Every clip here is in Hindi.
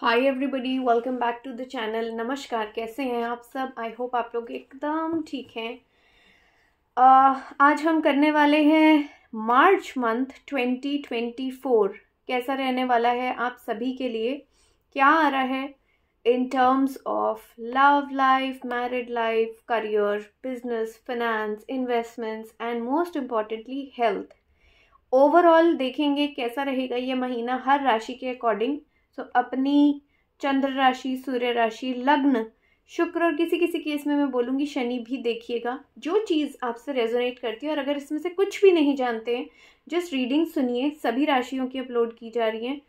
Hi everybody, welcome back to the channel. नमस्कार, कैसे हैं आप सब? आई होप आप लोग एकदम ठीक हैं। आज हम करने वाले हैं मार्च मंथ 2024 कैसा रहने वाला है आप सभी के लिए, क्या आ रहा है in terms of love life, married life, career, business, finance, investments and most importantly health. Overall देखेंगे कैसा रहेगा ये महीना हर राशि के अकॉर्डिंग। सो अपनी चंद्र राशि, सूर्य राशि, लग्न, शुक्र और किसी किसी केस में मैं बोलूँगी शनि भी देखिएगा। जो चीज़ आपसे रेजोनेट करती है, और अगर इसमें से कुछ भी नहीं जानते हैं, जस्ट रीडिंग सुनिए, सभी राशियों की अपलोड की जा रही हैं।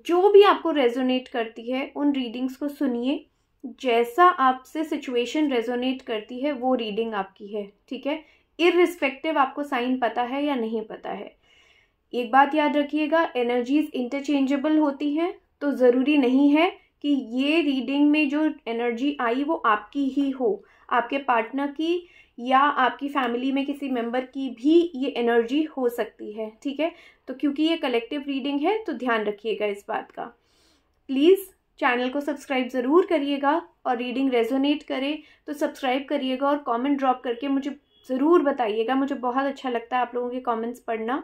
जो भी आपको रेजोनेट करती है उन रीडिंग्स को सुनिए। जैसा आपसे सिचुएशन रेजोनेट करती है वो रीडिंग आपकी है, ठीक है। इररिस्पेक्टिव आपको साइन पता है या नहीं पता है। एक बात याद रखिएगा, एनर्जीज इंटरचेंजेबल होती हैं, तो ज़रूरी नहीं है कि ये रीडिंग में जो एनर्जी आई वो आपकी ही हो। आपके पार्टनर की या आपकी फैमिली में किसी मेंबर की भी ये एनर्जी हो सकती है, ठीक है। तो क्योंकि ये कलेक्टिव रीडिंग है तो ध्यान रखिएगा इस बात का। प्लीज़ चैनल को सब्सक्राइब ज़रूर करिएगा, और रीडिंग रेजोनेट करे तो सब्सक्राइब करिएगा और कमेंट ड्रॉप करके मुझे ज़रूर बताइएगा। मुझे बहुत अच्छा लगता है आप लोगों के कमेंट्स पढ़ना।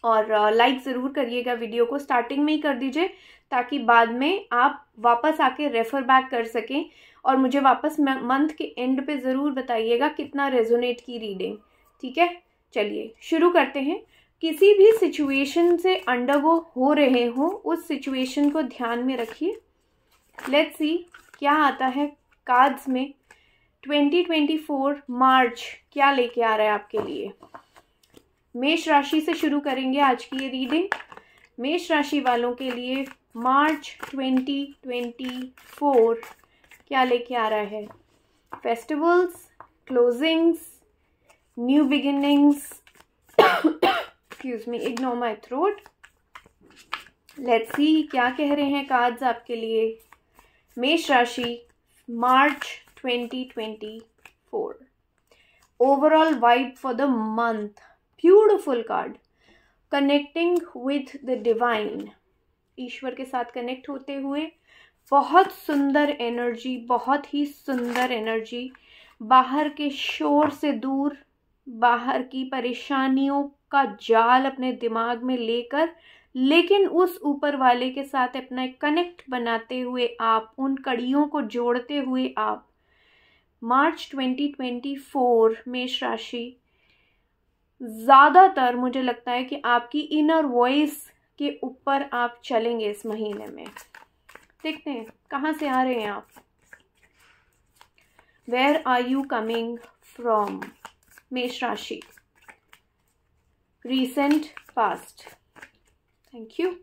और लाइक ज़रूर करिएगा, वीडियो को स्टार्टिंग में ही कर दीजिए ताकि बाद में आप वापस आके रेफ़र बैक कर सकें, और मुझे वापस मंथ के एंड पे ज़रूर बताइएगा कितना रेजोनेट की रीडिंग, ठीक है। चलिए शुरू करते हैं। किसी भी सिचुएशन से अंडरगो हो रहे हो, उस सिचुएशन को ध्यान में रखिए। लेट्स सी क्या आता है कार्ड्स में। 2024 मार्च क्या लेके आ रहा है आपके लिए। मेष राशि से शुरू करेंगे आज की ये रीडिंग। मेष राशि वालों के लिए मार्च 2024 क्या लेके आ रहा है। Festivals, closings, new beginnings, excuse me, ignore my throat. Let's see क्या कह रहे हैं कार्ड्स आपके लिए। मेष राशि, March 2024 overall vibe for the month. Beautiful card, connecting with the divine, ईश्वर के साथ कनेक्ट होते हुए बहुत सुंदर एनर्जी, बहुत ही सुंदर एनर्जी। बाहर के शोर से दूर, बाहर की परेशानियों का जाल अपने दिमाग में लेकर, लेकिन उस ऊपर वाले के साथ अपना एक कनेक्ट बनाते हुए आप, उन कड़ियों को जोड़ते हुए आप मार्च 2024 मेष राशि, ज़्यादातर मुझे लगता है कि आपकी इनर वॉइस के ऊपर आप चलेंगे इस महीने में। देखते हैं कहाँ से आ रहे हैं आप। Where are you coming from Mesh rashi. Recent past, thank you.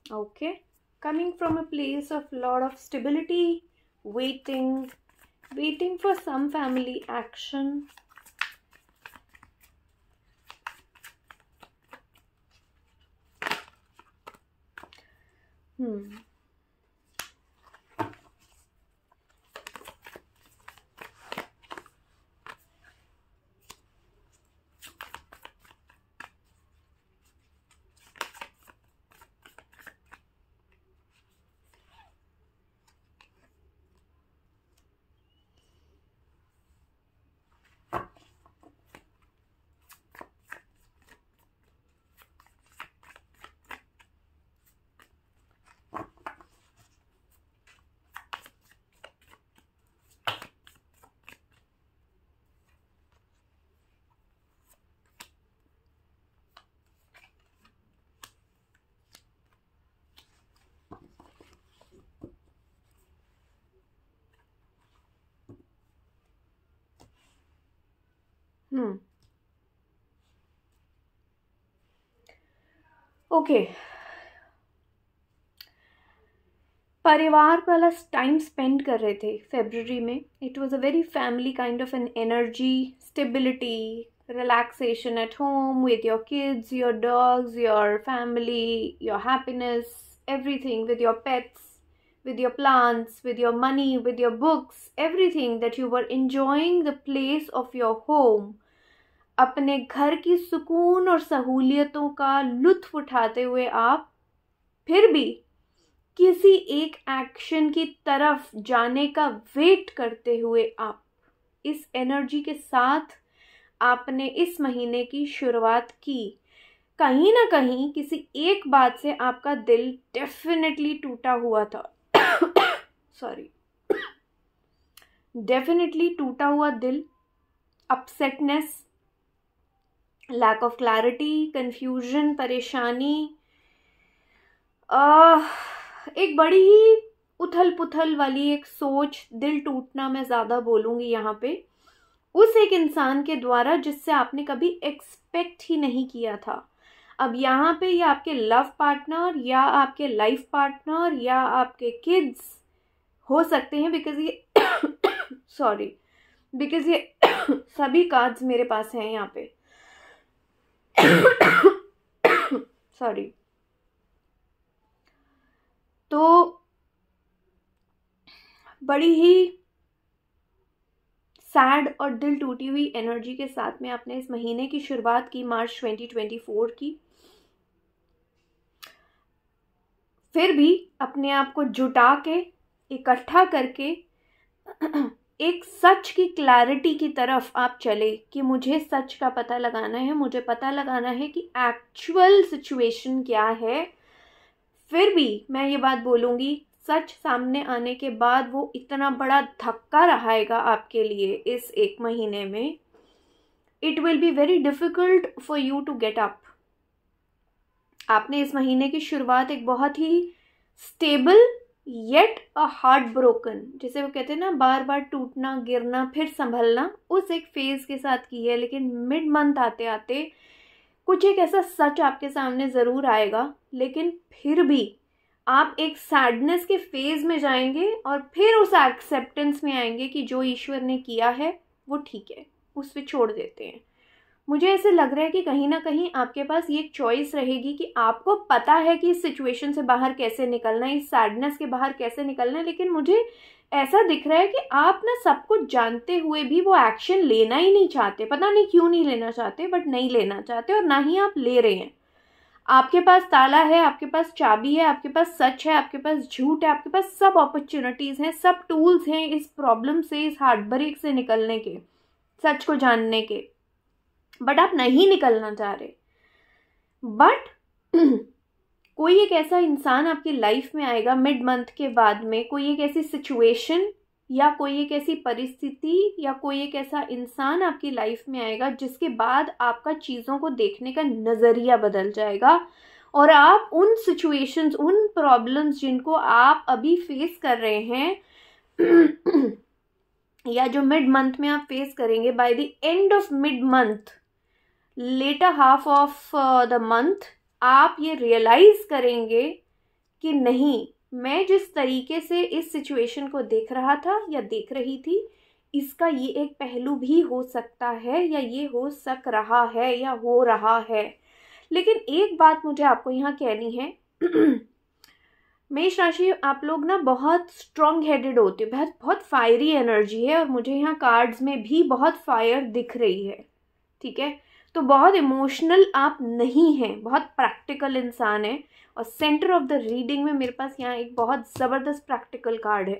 Okay, coming from a place of lot of stability, waiting for some family action. Okay, परिवार वाला टाइम स्पेंड कर रहे थे फरवरी में. It was a very family kind of an energy, stability, relaxation at home with your kids, your dogs, your family, your happiness, everything, with your pets, with your plants, with your money, with your books, everything that you were enjoying the place of your home. अपने घर की सुकून और सहूलियतों का लुत्फ उठाते हुए आप फिर भी किसी एक एक्शन की तरफ जाने का वेट करते हुए आप इस एनर्जी के साथ आपने इस महीने की शुरुआत की. कहीं ना कहीं किसी एक बात से आपका दिल डेफिनेटली टूटा हुआ था. सॉरी, डेफिनेटली टूटा हुआ दिल, अपसेटनेस, लैक ऑफ क्लैरिटी, कंफ्यूजन, परेशानी, एक बड़ी ही उथल पुथल वाली एक सोच, दिल टूटना मैं ज़्यादा बोलूँगी यहाँ पे, उस एक इंसान के द्वारा जिससे आपने कभी एक्सपेक्ट ही नहीं किया था. अब यहाँ पे ये आपके लव पार्टनर या आपके लाइफ पार्टनर या आपके किड्स हो सकते हैं, बिकॉज ये सॉरी, बिकॉज ये सभी कार्ड्स मेरे पास हैं यहाँ पे. सॉरी. तो बड़ी ही सैड और दिल टूटी हुई एनर्जी के साथ में आपने इस महीने की शुरुआत की, मार्च 2024 की. फिर भी अपने आप को जुटा के, इकट्ठा करके एक सच की क्लैरिटी की तरफ आप चले कि मुझे सच का पता लगाना है, मुझे पता लगाना है कि एक्चुअल सिचुएशन क्या है. फिर भी मैं ये बात बोलूँगी, सच सामने आने के बाद वो इतना बड़ा धक्का रहेगा आपके लिए इस एक महीने में. It will be very difficult for you to get up. आपने इस महीने की शुरुआत एक बहुत ही stable yet a heart broken, जैसे वो कहते हैं ना, बार बार टूटना, गिरना, फिर संभलना, उस एक फेज़ के साथ की है. लेकिन मिड मंथ आते आते कुछ एक ऐसा सच आपके सामने ज़रूर आएगा, लेकिन फिर भी आप एक सैडनेस के फेज़ में जाएंगे और फिर उस एक्सेप्टेंस में आएंगे कि जो ईश्वर ने किया है वो ठीक है, उस पर छोड़ देते हैं. मुझे ऐसे लग रहा है कि कहीं ना कहीं आपके पास ये एक चॉइस रहेगी कि आपको पता है कि इस सिचुएशन से बाहर कैसे निकलना है, इस सैडनेस के बाहर कैसे निकलना है, लेकिन मुझे ऐसा दिख रहा है कि आप ना सब कुछ जानते हुए भी वो एक्शन लेना ही नहीं चाहते. पता नहीं क्यों नहीं लेना चाहते, बट नहीं लेना चाहते, और ना ही आप ले रहे हैं. आपके पास ताला है, आपके पास चाबी है, आपके पास सच है, आपके पास झूठ है, आपके पास सब अपॉर्चुनिटीज़ हैं, सब टूल्स हैं इस प्रॉब्लम से, इस हार्ट ब्रेक से निकलने के, सच को जानने के, बट आप नहीं निकलना चाह रहे. बट कोई एक ऐसा इंसान आपकी लाइफ में आएगा मिड मंथ के बाद में, कोई एक ऐसी सिचुएशन या कोई एक ऐसी परिस्थिति या कोई एक ऐसा इंसान आपकी लाइफ में आएगा जिसके बाद आपका चीज़ों को देखने का नज़रिया बदल जाएगा, और आप उन सिचुएशंस, उन प्रॉब्लम्स जिनको आप अभी फेस कर रहे हैं या जो मिड मंथ में आप फेस करेंगे, by the end of mid month, later half of the month, आप ये रियलाइज़ करेंगे कि नहीं, मैं जिस तरीके से इस सिचुएशन को देख रहा था या देख रही थी, इसका ये एक पहलू भी हो सकता है, या ये हो सक रहा है, या हो रहा है. लेकिन एक बात मुझे आपको यहाँ कहनी है, मेष राशि आप लोग ना बहुत स्ट्रॉन्ग हेडेड होते हो, बहुत फायरी एनर्जी है, और मुझे यहाँ कार्ड्स में भी बहुत फायर दिख रही है. ठीक है, तो बहुत इमोशनल आप नहीं हैं, बहुत प्रैक्टिकल इंसान है. और सेंटर ऑफ द रीडिंग में मेरे पास यहाँ एक बहुत ज़बरदस्त प्रैक्टिकल कार्ड है.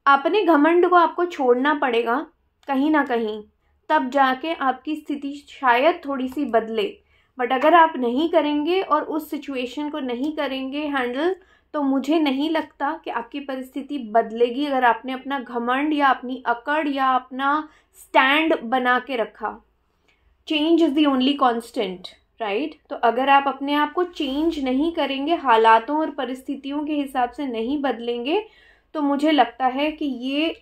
अपने घमंड को आपको छोड़ना पड़ेगा कहीं ना कहीं, तब जाके आपकी स्थिति शायद थोड़ी सी बदले. बट अगर आप नहीं करेंगे और उस सिचुएशन को नहीं करेंगे हैंडल, तो मुझे नहीं लगता कि आपकी परिस्थिति बदलेगी अगर आपने अपना घमंड या अपनी अकड़ या अपना स्टैंड बना के रखा. Change is the only constant, right? तो अगर आप अपने आप को चेंज नहीं करेंगे, हालातों और परिस्थितियों के हिसाब से नहीं बदलेंगे, तो मुझे लगता है कि ये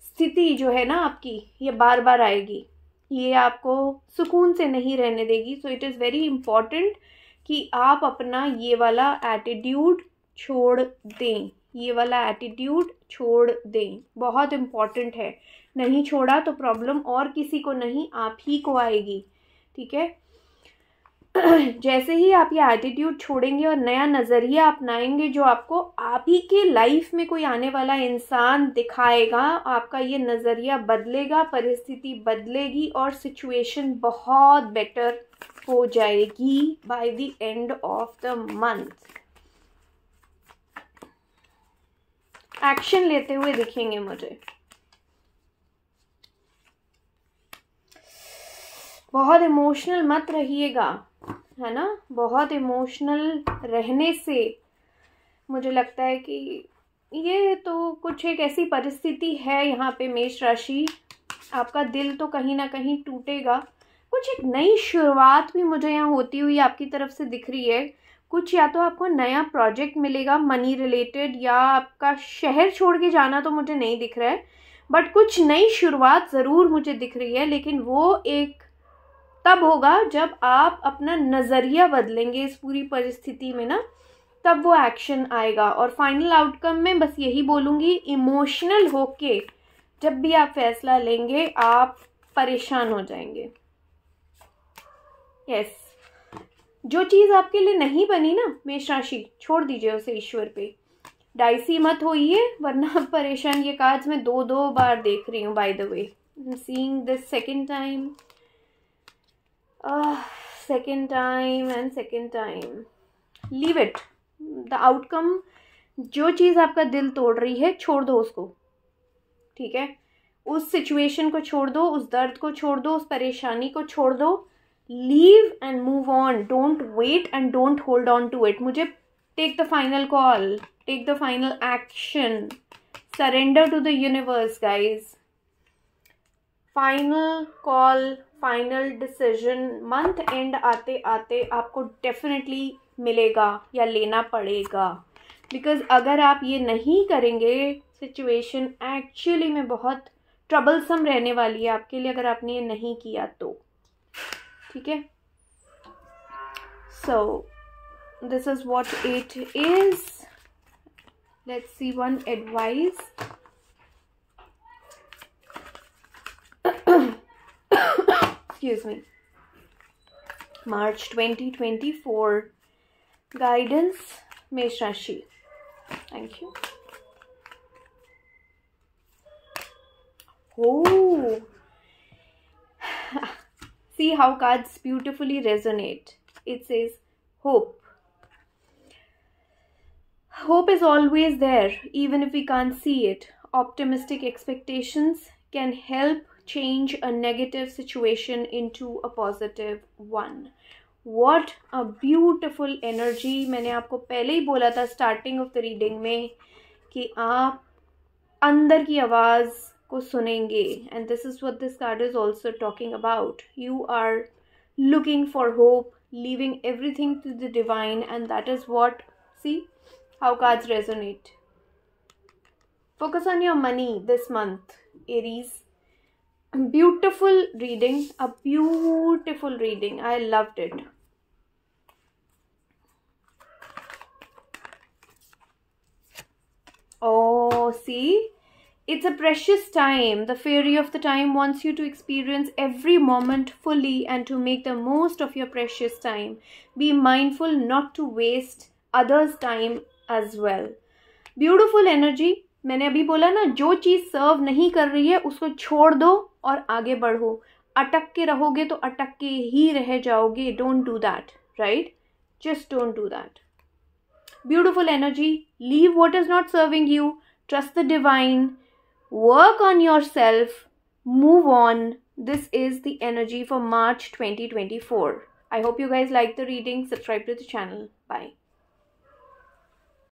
स्थिति जो है ना आपकी, ये बार बार आएगी, ये आपको सुकून से नहीं रहने देगी. So it is very important कि आप अपना ये वाला एटीट्यूड छोड़ दें, ये वाला एटीट्यूड छोड़ दें, बहुत इम्पॉर्टेंट है। नहीं छोड़ा तो प्रॉब्लम और किसी को नहीं, आप ही को आएगी, ठीक है। जैसे ही आप ये एटीट्यूड छोड़ेंगे और नया नज़रिया अपनाएंगे जो आपको आप ही के लाइफ में कोई आने वाला इंसान दिखाएगा, आपका ये नज़रिया बदलेगा, परिस्थिति बदलेगी और सिचुएशन बहुत बेटर हो जाएगी bye the end of the month. Action लेते हुए दिखेंगे मुझे। बहुत इमोशनल मत रहिएगा, है ना। बहुत इमोशनल रहने से मुझे लगता है कि ये तो कुछ एक ऐसी परिस्थिति है यहाँ पे मेष राशि, आपका दिल तो कहीं ना कहीं टूटेगा। कुछ एक नई शुरुआत भी मुझे यहाँ होती हुई आपकी तरफ से दिख रही है। कुछ या तो आपको नया प्रोजेक्ट मिलेगा मनी रिलेटेड, या आपका शहर छोड़ के जाना तो मुझे नहीं दिख रहा है, बट कुछ नई शुरुआत ज़रूर मुझे दिख रही है। लेकिन वो एक तब होगा जब आप अपना नज़रिया बदलेंगे इस पूरी परिस्थिति में ना, तब वो एक्शन आएगा। और फाइनल आउटकम में बस यही बोलूँगी, इमोशनल होके जब भी आप फैसला लेंगे आप परेशान हो जाएंगे। यस, जो चीज़ आपके लिए नहीं बनी ना मेष राशि, छोड़ दीजिए उसे ईश्वर पे। डाइसी मत होइए वरना परेशान। ये कार्ड्स मैं दो बार देख रही हूँ by the way, seeing this second time, second time and second time. Leave it. The outcome, जो चीज़ आपका दिल तोड़ रही है छोड़ दो उसको, ठीक है। उस सिचुएशन को छोड़ दो, उस दर्द को छोड़ दो, उस परेशानी को छोड़ दो। Leave and move on. Don't wait and don't hold on to it. मुझे take the final call, take the final action, surrender to the universe, guys. Final call, final decision month and आते आते आपको डेफिनेटली मिलेगा या लेना पड़ेगा। बिकॉज अगर आप ये नहीं करेंगे सिचुएशन एक्चुअली में बहुत ट्रबलसम रहने वाली है आपके लिए, अगर आपने ये नहीं किया तो, ठीक है। So this is what it is. Let's see one advice. Excuse me. March 2024 guidance, Mesh Rashi. Thank you. Oh, see how cards beautifully resonate. It says hope. Hope is always there, even if we can't see it. Optimistic expectations can help change a negative situation into a positive one. What a beautiful energy. मैंने आपको पहले ही बोला था स्टार्टिंग ऑफ द रीडिंग में कि आप अंदर की आवाज़ को सुनेंगे, and this is what this card is also talking about. You are looking for hope, leaving everything to the divine, and that is what, see how cards resonate. Focus on your money this month, Aries. Beautiful reading, a beautiful reading. I loved it. Oh, see? It's a precious time. The fairy of the time wants you to experience every moment fully and to make the most of your precious time. Be mindful not to waste others' time as well. Beautiful energy. मैंने अभी बोला ना, जो चीज़ सर्व नहीं कर रही है उसको छोड़ दो और आगे बढ़ो। अटक के रहोगे तो अटक के ही रह जाओगे। Don't do that, right? Just don't do that. Beautiful energy. Leave what is not serving you, trust the divine, work on your self, move on. This is the energy for March 2024. I hope you guys like the reading. Subscribe to the channel. Bye.